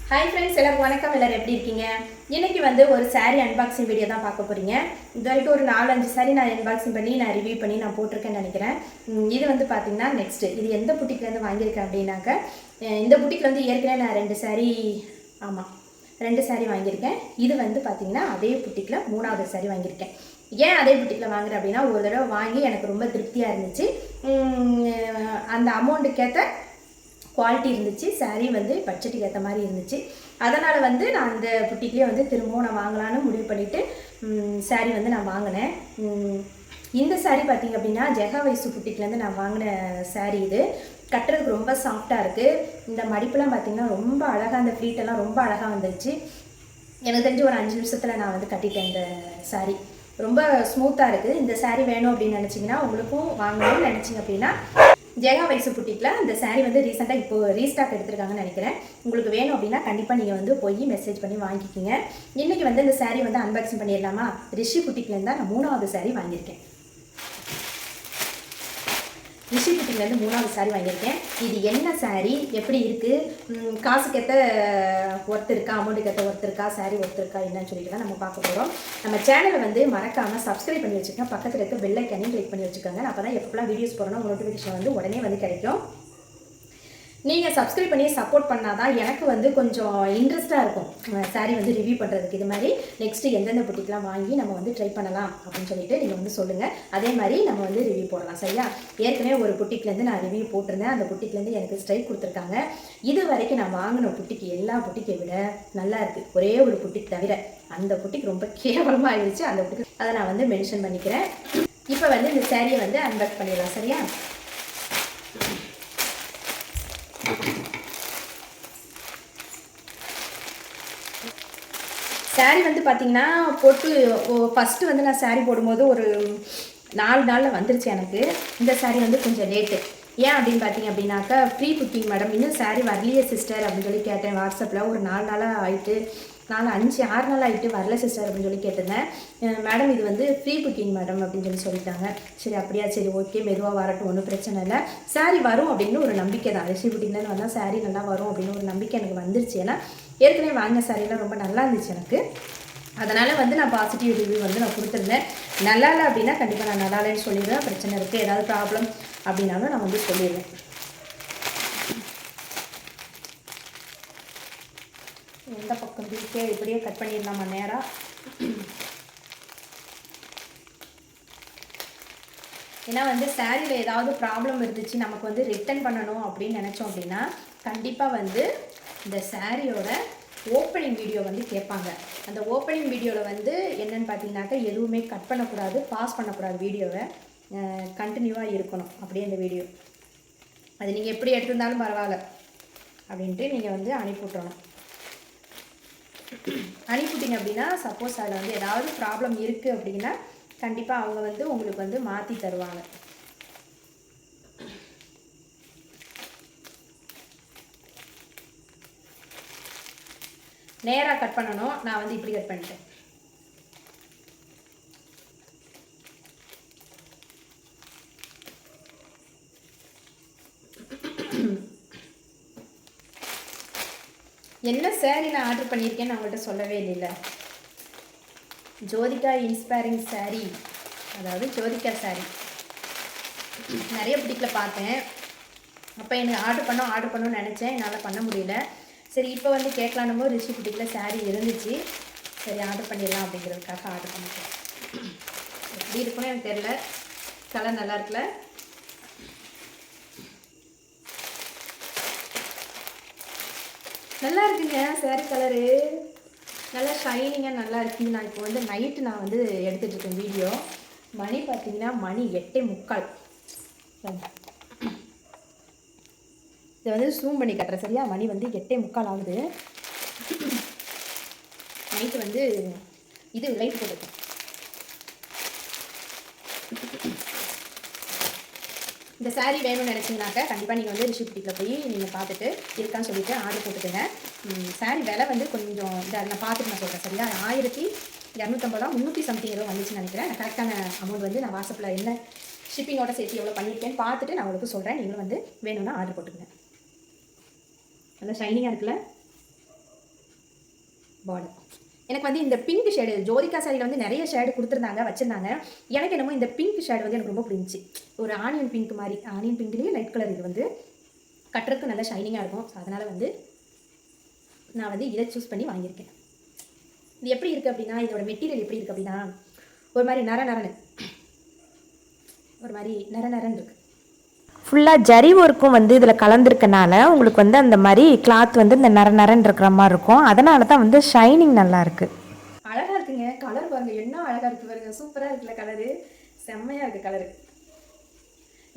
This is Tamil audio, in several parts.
ஹாய் ஃப்ரெண்ட்ஸ், எல்லாருக்கும் வணக்கம். எல்லோரும் எப்படி இருக்கீங்க? இன்றைக்கி வந்து ஒரு சாரீ அன்பாக்சிங் வீடியோ தான் பார்க்க போகிறீங்க. இது வரைக்கும் ஒரு 4-5 சாரீ நான் அன்பாக்சிங் பண்ணி நான் ரிவ்யூ பண்ணி நான் போட்டிருக்கேன்னு நினைக்கிறேன். இது வந்து பார்த்திங்கன்னா நெக்ஸ்ட்டு இது எந்த புட்டிக்லேருந்து வாங்கியிருக்கேன் அப்படின்னாக்க, இந்த புட்டிக்கில் வந்து ஏற்கனவே நான் 2 சாரீ வாங்கியிருக்கேன். இது வந்து பார்த்திங்கன்னா அதே புட்டிக்கில் 3வது சாரீ வாங்கியிருக்கேன். ஏன் அதே புட்டிக்கில் வாங்குறேன் அப்படின்னா, ஒரு தடவை வாங்கி எனக்கு ரொம்ப திருப்தியாக இருந்துச்சு. அந்த அமௌண்ட்டுக்கேற்ற குவாலிட்டி இருந்துச்சு, சாரீ வந்து பட்ஜெட்டுக்கு ஏற்ற மாதிரி இருந்துச்சு. அதனால் வந்து நான் அந்த புட்டிக்லேயே வந்து திரும்பவும் நான் வாங்கலான்னு முடிவு பண்ணிவிட்டு சாரீ வந்து நான் வாங்கினேன். இந்த சாரீ பார்த்திங்க அப்படின்னா ஜெகா வயசு புட்டிக்லேருந்து நான் வாங்கின சாரீ. இது கட்டுறதுக்கு ரொம்ப சாஃப்டாக இருக்குது. இந்த மடிப்பெல்லாம் பார்த்திங்கன்னா ரொம்ப அழகாக, அந்த ஃப்ளீட்டெல்லாம் ரொம்ப அழகாக வந்துருச்சு. எனக்கு தெரிஞ்சு ஒரு 5 நிமிஷத்தில் நான் வந்து கட்டிட்டேன். இந்த சாரீ ரொம்ப ஸ்மூத்தாக இருக்குது. இந்த சாரீ வேணும் அப்படின்னு நினச்சிங்கன்னா, உங்களுக்கும் வாங்கணும்னு நினச்சிங்க அப்படின்னா ஜெகா வயசு புட்டிக்கில் இந்த சாரீ வந்து ரீசெண்டாக இப்போ ரீஸ்டாக் எடுத்துருக்காங்கன்னு நினைக்கிறேன். உங்களுக்கு வேணும் அப்படின்னா கண்டிப்பாக நீங்கள் வந்து போய் மெசேஜ் பண்ணி வாங்கிக்கிங்க. இன்றைக்கி வந்து இந்த சாரீ வந்து அன்பாக்சிங் பண்ணிடலாமா? ரிஷி புட்டிக்லேருந்து தான் நான் 3வது சாரீ வாங்கியிருக்கேன். ரிஷி புட்டிக்லேருந்து 3வது சாரீ வாங்கியிருக்கேன். இது என்ன சாரீ, எப்படி இருக்குது, காசுக்கேற்ற ஒர்த் இருக்கா, அமௌண்ட்டுக்கு ஒர்த் இருக்கா, சாரீ ஒர்த் இருக்கா என்னன்னு சொல்லிட்டு தான் நம்ம பார்க்க போகிறோம். நம்ம சேனலை வந்து மறக்காமல் சப்ஸ்கிரைப் பண்ணி வச்சுக்கோங்க. பக்கத்தில் இருக்க பெல் ஐக்கானையும் கிளிக் பண்ணி வச்சுக்கோங்க. அப்போ தான் எப்போலாம் வீடியோஸ் போகிறோன்னா நோட்டிஃபிகேஷன் வந்து உடனே வந்து கிடைக்கும். நீங்கள் சப்ஸ்கிரைப் பண்ணி சப்போர்ட் பண்ணால் தான் எனக்கு வந்து கொஞ்சம் இன்ட்ரெஸ்ட்டாக இருக்கும் சாரீ வந்து ரிவ்யூ பண்ணுறதுக்கு. இது மாதிரி நெக்ஸ்ட்டு எந்தெந்த புட்டிக்லாம் வாங்கி நம்ம வந்து ட்ரை பண்ணலாம் அப்படின்னு சொல்லிட்டு நீங்கள் வந்து சொல்லுங்கள். அதே மாதிரி நம்ம வந்து ரிவ்யூ போடலாம், சரியா? ஏற்கனவே ஒரு புட்டிக்லேருந்து நான் ரிவ்யூ போட்டிருந்தேன். அந்த புட்டிக்லேருந்து எனக்கு ஸ்ட்ரைக் கொடுத்துருக்காங்க. இது வரைக்கும் நான் வாங்கின புட்டிக்கு எல்லா புட்டிக்கை விட நல்லா இருக்குது. ஒரே ஒரு புட்டிக்கு தவிர அந்த புட்டிக்கு ரொம்ப கேவலமாக ஆயிடுச்சு. அந்த புட்டிக்கு அதை நான் வந்து மென்ஷன் பண்ணிக்கிறேன். இப்போ வந்து இந்த சாரியை வந்து அன்பாக்ஸ் பண்ணிடலாம், சரியா? சாரீ வந்து பார்த்திங்கன்னா போட்டு ஃபஸ்ட்டு வந்து நான் சாரீ போடும்போது ஒரு 4 நாளில் வந்துருச்சு எனக்கு. இந்த சாரீ வந்து கொஞ்சம் லேட்டு. ஏன் அப்படின்னு பார்த்தீங்க அப்படின்னாக்கா, ப்ரீ புக்கிங் மேடம், இன்னும் சாரீ வரலையே சிஸ்டர் அப்படின்னு சொல்லி கேட்டேன் வாட்ஸ்அப்பில். ஒரு 4 நாளாக ஆகிட்டு, 6 நாள் ஆகிட்டு வரல சிஸ்டர் அப்படின்னு சொல்லி கேட்டிருந்தேன். மேடம் இது வந்து ப்ரீ புக்கிங் மேடம் அப்படின்னு சொல்லிட்டாங்க. சரி அப்படியா, சரி ஓகே, மெதுவாக வரட்டும், ஒன்றும் பிரச்சனை இல்லை. சாரீ வரும் அப்படின்னு ஒரு நம்பிக்கை தான். ரிஷி புக்கிங்லேருந்து வந்தால் சாரீ நல்லா வரும் அப்படின்னு ஒரு நம்பிக்கை எனக்கு வந்துருச்சு. ஏன்னா ஏற்கனவே வாங்கின சாரீலாம் ரொம்ப நல்லா இருந்துச்சு எனக்கு. அதனால் வந்து நான் பாசிட்டிவ் ரிவ்யூ வந்து நான் கொடுத்துருந்தேன். நல்லா இல்லை அப்படின்னா கண்டிப்பாக நான் நல்லா இல்லைன்னு சொல்லிடுவேன். பிரச்சனை இருக்குது, ஏதாவது ப்ராப்ளம் அப்படின்னாலும் நான் வந்து சொல்லிடுவேன். எந்த பக்கம் இருக்கே இப்படியே கட் பண்ணிடலாமா நேராக? ஏன்னா வந்து சாரியில் ஏதாவது ப்ராப்ளம் இருந்துச்சு, நமக்கு வந்து ரிட்டன் பண்ணணும் அப்படின்னு நினச்சோம் அப்படின்னா கண்டிப்பாக வந்து இந்த சாரியோட ஓப்பனிங் வீடியோ வந்து கேட்பாங்க. அந்த ஓப்பனிங் வீடியோவில் வந்து என்னென்னு பார்த்தீங்கன்னாக்கா, எதுவுமே கட் பண்ணக்கூடாது, பாஸ் பண்ணக்கூடாது, வீடியோவை கண்டினியூவாக இருக்கணும் அப்படியே அந்த வீடியோ. அது நீங்கள் எப்படி எடுத்திருந்தாலும் பரவாயில்ல அப்படின்ட்டு நீங்கள் வந்து அனுப்பிவிட்றணும். அனுப்பிவிட்டீங்க அப்படின்னா சப்போஸ் அதில் வந்து ஏதாவது ப்ராப்ளம் இருக்குது அப்படின்னா கண்டிப்பாக அவங்க வந்து உங்களுக்கு வந்து மாற்றி தருவாங்க. நேராக கட் பண்ணணும், நான் வந்து இப்படி கட் பண்ணிட்டேன். என்ன சாரீ நான் ஆர்டர் பண்ணியிருக்கேன்னு அவங்கள்ட்ட சொல்லவே இல்லை. ஜோதிகா இன்ஸ்பைரிங் சாரீ, அதாவது ஜோதிகா சாரீ நிறைய புட்டிக்கில் பார்த்தேன். அப்போ எனக்கு ஆர்டர் பண்ணணும்னு நினச்சேன், என்னால் பண்ண முடியல. சரி இப்போ வந்து கேட்கலான்னு போது ரிஷி புட்டிக்கில் சாரீ இருந்துச்சு. சரி ஆர்டர் பண்ணிடலாம் அப்படிங்கிறதுக்காக ஆர்டர் பண்ணிட்டேன். எப்படி இருக்குன்னு எனக்கு தெரியல, கலர் நல்லா இருக்குல்ல? நல்லா இருக்குங்க சாரீ கலரு, நல்லா ஷைனிங்காக நல்லா இருக்குங்க. நான் இப்போ வந்து நைட்டு நான் வந்து எடுத்துகிட்ருக்கேன் வீடியோ. மணி பார்த்திங்கன்னா மணி 8:45. இதை வந்து ஜூம் பண்ணி கட்டுறேன், சரியா? மணி வந்து 8:45 ஆகுது. நைட்டு வந்து இது லைட் போட்டுருக்கேன். இந்த சாரீ வேணும்னு நினச்சிங்கனாக்கா கண்டிப்பாக நீங்கள் வந்து ரிஷி புட்டிக்கில் போய் நீங்கள் பார்த்துட்டு இருக்கான்னு சொல்லிவிட்டு ஆர்டர் போட்டுக்கோங்க. சாரீ விலை வந்து கொஞ்சம் இதை நான் பார்த்துட்டு நான் சொல்கிறேன், சரியா? 1250 300 சம்திங் ஏதோ வந்துச்சுன்னு நினைக்கிறேன். கரெக்டான அமௌண்ட் வந்து நான் வாட்ஸ்அப்பில் என்ன ஷிப்பிங்கோட சேர்த்து எவ்வளோ பண்ணியிருக்கேன்னு பார்த்துட்டு நான் உங்களுக்கு சொல்கிறேன். நீங்களும் வந்து வேணும்னா ஆர்டர் போட்டுக்கோங்க. நல்லா ஷைனிங்காக இருக்குல்ல? பார்டர். எனக்கு வந்து இந்த பிங்க் ஷேடு ஜோதிகா சாரியில் வந்து நிறைய ஷேடு கொடுத்துருந்தாங்க வச்சுருந்தாங்க. எனக்கு என்னமோ இந்த பிங்க் ஷேடு வந்து எனக்கு ரொம்ப பிடிச்சி. ஒரு ஆனியன் பிங்க் மாதிரி, ஆனியன் பிங்க்லேயே லைட் கலர். இது வந்து கட்டுறதுக்கு நல்லா ஷைனிங்காக இருக்கும். ஸோ அதனால் வந்து நான் வந்து இதை சூஸ் பண்ணி வாங்கியிருக்கேன். இது எப்படி இருக்குது அப்படின்னா, இதோட மெட்டீரியல் எப்படி இருக்குது அப்படின்னா, ஒரு மாதிரி நரன்னு இருக்குது. ஃபுல்லாக ஜரி ஒர்க்கும் வந்து இதில் கலந்துருக்கனால உங்களுக்கு வந்து அந்த மாதிரி கிளாத் வந்து இந்த நரன்னு இருக்கிற மாதிரி இருக்கும். அதனால தான் வந்து ஷைனிங் நல்லாயிருக்கு. அழகாக இருக்குங்க. கலர் பாருங்கள், என்ன அழகாக இருக்குது பாருங்க. சூப்பராக இருக்குல்ல கலரு. செம்மையாக இருக்குது கலரு.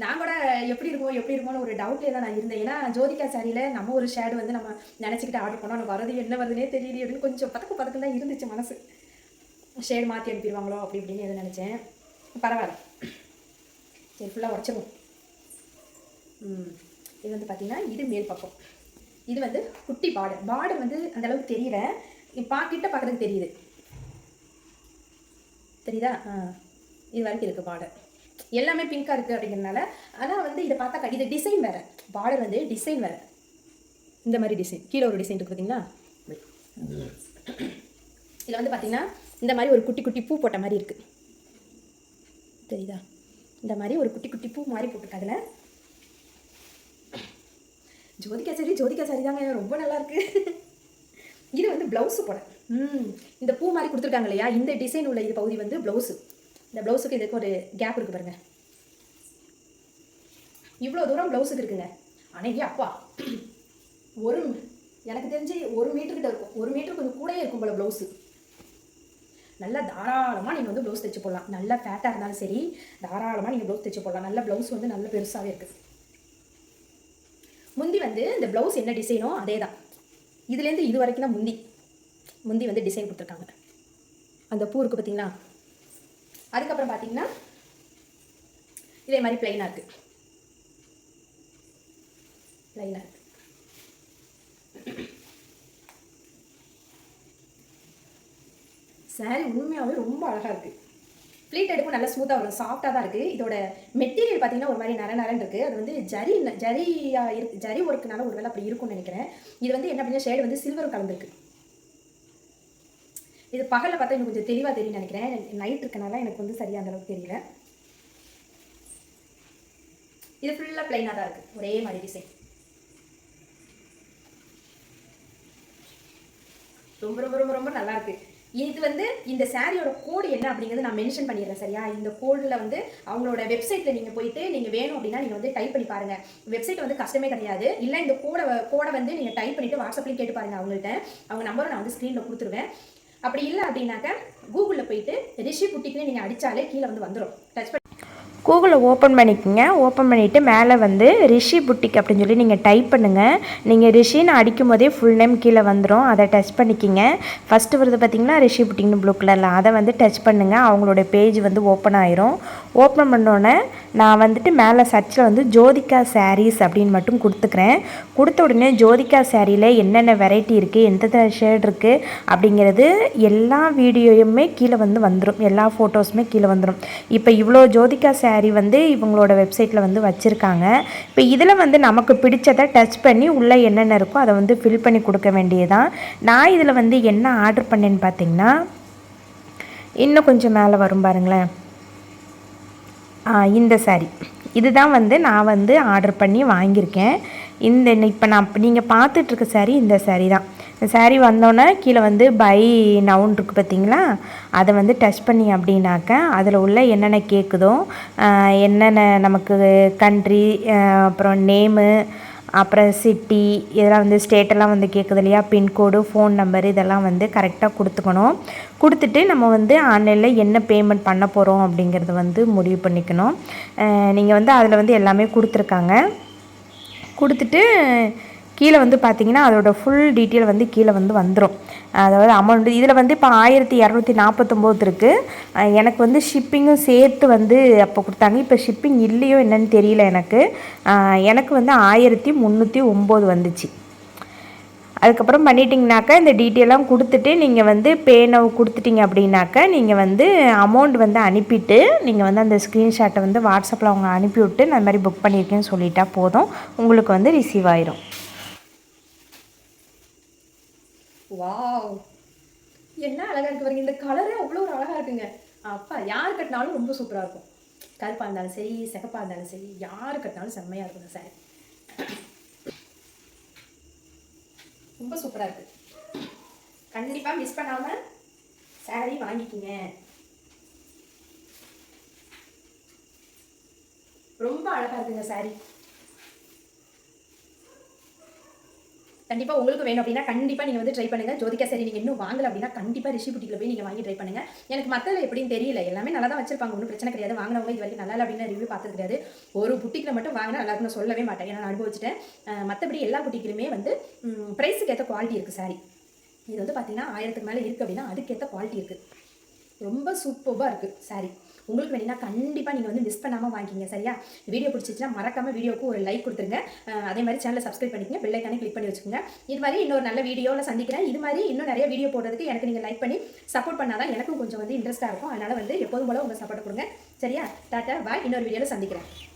நான் கூட எப்படி இருக்குமோன்னு ஒரு டவுட்லேயே தான் நான் இருந்தேன். ஏன்னா ஜோதிகா சாரியில் நம்ம ஒரு ஷேடு வந்து நம்ம நினச்சிக்கிட்டு ஆர்டர் பண்ணோம். எனக்கு வரது என்ன வருதுன்னே தெரியல அப்படின்னு கொஞ்சம் பதக்கம் தான் இருந்துச்சு மனசு. ஷேடு மாற்றி அனுப்பிடுவாங்களோ அப்படி இப்படின்னு எதுவும் நினச்சேன். பரவாயில்ல, சரி ஃபுல்லாக உடச்சிடும். இது வந்து பார்த்திங்கன்னா இது மேல் பக்கம். இது வந்து குட்டி பார்டர் வந்து அந்தளவுக்கு தெரியல. கிட்ட பார்க்குறதுக்கு தெரியுதா? இது வரைக்கும் இருக்குது பார்டர். எல்லாமே பிங்காக இருக்குது அப்படிங்கிறதுனால. ஆனால் வந்து இதை பார்த்தா இது டிசைன் வேறு. பார்டர் வந்து டிசைன் வேறு. இந்த மாதிரி டிசைன் கீழே ஒரு டிசைன் இருக்குது பார்த்தீங்களா? இதில் வந்து பார்த்திங்கன்னா இந்த மாதிரி ஒரு குட்டி குட்டி பூ போட்ட மாதிரி இருக்குது. தெரியுதா? இந்த மாதிரி ஒரு குட்டி குட்டி பூ மாதிரி போட்டிருக்கு. அதில் ஜோதிகா சாரி தாங்க, ரொம்ப நல்லாயிருக்கு. இது வந்து ப்ளவுஸு போட இந்த பூ மாதிரி கொடுத்துருக்காங்க இல்லையா, இந்த டிசைன் உள்ள இது பகுதி வந்து ப்ளவுஸு. இந்த ப்ளவுஸுக்கு இதுக்கு ஒரு கேப் இருக்குது பாருங்கள். இவ்வளோ தூரம் ப்ளவுஸுக்கு இருக்குங்க. ஆனால் அப்பா எனக்கு தெரிஞ்சு 1 மீட்டர்கிட்ட இருக்கும். 1 மீட்டர் கொஞ்சம் கூடயே இருக்கும் போல் ப்ளவுஸு. நல்லா தாராளமாக நீங்கள் வந்து ப்ளவுஸ் தைச்சு போடலாம். நல்லா ஃபேட்டாக இருந்தாலும் சரி, தாராளமாக நீங்கள் ப்ளவுஸ் தைச்சு போடலாம். நல்ல ப்ளவுஸ் வந்து நல்ல பெருசாகவே இருக்குது. முந்தி வந்து இந்த ப்ளவுஸ் என்ன டிசைனோ அதே தான். இதுலேருந்து இது வரைக்கும் தான் முந்தி வந்து டிசைன் கொடுத்துருக்காங்க. அந்த பூ இருக்குது பார்த்தீங்களா? அதுக்கப்புறம் பார்த்தீங்கன்னா இதே மாதிரி பிளைனாக இருக்குது. சாரி உண்மையாகவே ரொம்ப அழகாக இருக்குது. ப்ளீட் எடுக்கும் நல்லா ஸ்மூத்தாக வரும். சாஃப்டாக தான் இருக்குது. இதோட மெட்டீரியல் பார்த்தீங்கன்னா ஒரு மாதிரி நரன்னு இருக்குது. அது வந்து ஜரி ஒர்க்குனால ஒரு வேலை அப்படி இருக்கும்னு நினைக்கிறேன். இது வந்து என்ன அப்படின்னா ஷேடு வந்து சில்வரும் கலந்துருக்கு. இது பகலில் பார்த்தா எனக்கு கொஞ்சம் தெளிவாக தெரியும் நினைக்கிறேன். நைட் இருக்கனால எனக்கு வந்து சரியாக அந்தளவுக்கு தெரியல. இது ஃபுல்லாக பிளைனாக தான் இருக்குது. ஒரே மாதிரி டிசைன். ரொம்ப ரொம்ப ரொம்ப ரொம்ப நல்லா இருக்குது. இது வந்து இந்த சாரியோட கோடு என்ன அப்படிங்கிறது நான் மென்ஷன் பண்ணிடுறேன் சரியா? இந்த கோடில் வந்து அவங்களோட வெப்சைட்டில் நீங்கள் போயிட்டு நீங்கள் வேணும் அப்படின்னா நீங்கள் வந்து டைப் பண்ணி பாருங்கள். வெப்சைட் வந்து கஷ்டமே கிடையாது. இல்லை இந்த கோடை வந்து நீங்கள் டைப் பண்ணிவிட்டு வாட்ஸ்அப்லேயும் கேட்டு பாருங்கள் அவங்கள்ட்ட. அவங்க நம்பரை நான் வந்து ஸ்க்ரீனில் கொடுத்துருவேன். அப்படி இல்லை அப்படின்னாக்க கூகுளில் போயிட்டு ரிஷி புட்டிக்னு நீங்கள் அடித்தாலே கீழே வந்து வந்துடும். டச் கூகுளில் ஓப்பன் பண்ணிக்கோங்க. ஓப்பன் பண்ணிவிட்டு மேலே வந்து ரிஷி புட்டிக் அப்படின்னு சொல்லி நீங்கள் டைப் பண்ணுங்கள். நீங்கள் ரிஷின்னு அடிக்கும் போதே ஃபுல் நேம் கீழே வந்துடும். அதை டச் பண்ணிக்கிங்க. ஃபஸ்ட்டு வருது பார்த்திங்கன்னா ரிஷி புட்டிக்னு ப்ளூ கலரில், அதை வந்து டச் பண்ணுங்கள். அவங்களோட பேஜ் வந்து ஓப்பன் ஆயிரும். ஓப்பன் பண்ணோன்னே நான் வந்துட்டு மேலே சர்ச்சில் வந்து ஜோதிகா சாரீஸ் அப்படின்னு மட்டும் கொடுத்துக்கிறேன். கொடுத்த உடனே ஜோதிகா சாரியில் என்னென்ன வெரைட்டி இருக்குது, எந்தெந்த ஷேட் இருக்குது அப்படிங்கிறது எல்லா வீடியோயுமே கீழே வந்து வந்துடும். எல்லா ஃபோட்டோஸுமே கீழே வந்துடும். இப்போ இவ்வளோ ஜோதிகா சாரி வந்து இவங்களோட வெப்சைட்டில் வந்து வச்சுருக்காங்க. இப்போ இதில் வந்து நமக்கு பிடிச்சதை டச் பண்ணி உள்ளே என்னென்ன இருக்கோ அதை வந்து ஃபில் பண்ணி கொடுக்க வேண்டியதான். நான் இதில் வந்து என்ன ஆர்டர் பண்ணேன்னு பார்த்தீங்கன்னா, இன்னும் கொஞ்சம் மேலே வரும் பாருங்களேன், இந்த சாரி இதுதான் வந்து நான் வந்து ஆர்டர் பண்ணி வாங்கியிருக்கேன். இப்போ நீங்கள் பார்த்துட்ருக்க சாரி இந்த சாரி தான். இந்த சாரி வந்தோன்னே கீழே வந்து பை நவுன் இருக்குது பார்த்தீங்களா, அதை வந்து டச் பண்ணி அப்படின்னாக்க அதில் உள்ள என்னென்ன கேட்குதோ, என்னென்ன நமக்கு கண்ட்ரி, அப்புறம் நேமு, அப்புறம் சிட்டி, இதெல்லாம் வந்து ஸ்டேட்டெல்லாம் வந்து கேட்குது இல்லையா, பின்கோடு, ஃபோன் நம்பர், இதெல்லாம் வந்து கரெக்டாக கொடுத்துக்கணும். கொடுத்துட்டு நம்ம வந்து ஆன்லைனில் என்ன பேமெண்ட் பண்ண போகிறோம் அப்படிங்கிறத வந்து முடிவு பண்ணிக்கணும். நீங்கள் வந்து அதில் வந்து எல்லாமே கொடுத்துருக்காங்க. கொடுத்துட்டு கீழே வந்து பார்த்திங்கன்னா அதோடய ஃபுல் டீட்டெயில் வந்து கீழே வந்து வந்துடும். அதாவது அமௌண்ட்டு இதில் வந்து இப்போ 1249 இருக்குது. எனக்கு வந்து ஷிப்பிங்கும் சேர்த்து வந்து அப்போ கொடுத்தாங்க. இப்போ ஷிப்பிங் இல்லையோ என்னன்னு தெரியல எனக்கு வந்து 1309 வந்துச்சு. அதுக்கப்புறம் பண்ணிட்டிங்கனாக்கா இந்த டீட்டெயிலாம் கொடுத்துட்டு நீங்கள் வந்து பேனவ் கொடுத்துட்டிங்க அப்படின்னாக்கா நீங்கள் வந்து அமௌண்ட் வந்து அனுப்பிட்டு நீங்கள் வந்து அந்த ஸ்க்ரீன்ஷாட்டை வந்து வாட்ஸ்அப்பில் அவங்க அனுப்பிவிட்டு நான் இந்த மாதிரி புக் பண்ணியிருக்கேன்னு சொல்லிட்டா போதும், உங்களுக்கு வந்து ரிசீவ் ஆயிரும். வாவ், என்ன அழகாக இருக்கு பாருங்க, இந்த கலரே அவ்வளோ ஒரு அழகாக இருக்குங்க. அப்பா யார் கட்டினாலும் ரொம்ப சூப்பராக இருக்கும். கருப்பாக இருந்தாலும் சரி, சிகப்பாக இருந்தாலும் சரி, யார் கட்டினாலும் செம்மையாக இருக்கும் சாரி. ரொம்ப சூப்பராக இருக்குது. கண்டிப்பாக மிஸ் பண்ணாமல் சாரி வாங்கிக்கிங்க. ரொம்ப அழகாக இருக்குங்க சாரி. கண்டிப்பாக உங்களுக்கு வேணும் அப்படின்னா கண்டிப்பாக நீங்கள் வந்து ட்ரை பண்ணுங்கள். ஜோதிகா சரி நீங்கள் இன்னும் வாங்கலை அப்படின்னா கண்டிப்பாக ரிஷி புட்டிக்கில் போய் நீங்கள் வாங்கி ட்ரை பண்ணுங்கள். எனக்கு மற்றது எப்படின்னு தெரியல, எல்லாமே நல்லா தான் வச்சிருப்பாங்க, ஒன்றும் பிரச்சனை கிடையாது. வாங்கினவங்க இது வரைக்கும் நல்லா இல்லை அப்படின்னு ரிவ்யூ பார்த்தது கிடையாது. ஒரு புட்டிக்கில் மட்டும் வாங்கினா நல்லா இருக்குன்னு சொல்லவே மாட்டேன், ஏன்னா நான் அனுபவிச்சிட்டேன். மற்றபடி எல்லா புட்டிக்கிலுமே வந்து ப்ரைஸுக்கு ஏற்ற குவாலிட்டி இருக்குது சாரி. இது வந்து பார்த்தீங்கன்னா 1000க்கு மேலே இருக்குது அப்படின்னா அதுக்கேற்ற குவாலிட்டி இருக்குது. ரொம்ப சூப்பராக இருக்குது சாரி. உங்களுக்கு வேணும்னா கண்டிப்பாக நீங்கள் வந்து மிஸ் பண்ணாமல் வாங்கிக்கிங்க சரியா. வீடியோ பிடிச்சிச்சுன்னா மறக்காமல் வீடியோக்கு ஒரு லைக் கொடுத்துருங்க. அதே மாதிரி சேனலை சப்ஸ்கிரைப் பண்ணிக்கங்க, பெல் ஐக்கானே கிளிக் பண்ணி வச்சுக்கோங்க. இது மாதிரி இன்னொரு நல்ல வீடியோவில் சந்திக்கிறேன். இது மாதிரி இன்னும் நிறைய வீடியோ போடுறதுக்கு எனக்கு நீங்கள் லைக் பண்ணி சப்போர்ட் பண்ணால் தான் எனக்கும் கொஞ்சம் வந்து இன்ட்ரெஸ்ட்டாக இருக்கும். அதனால் வந்து எப்போதும் போல உங்கள் சப்போர்ட் கொடுங்க சரியா. டாட்டா பாய். இன்னொரு வீடியோவில் சந்திக்கிறேன்.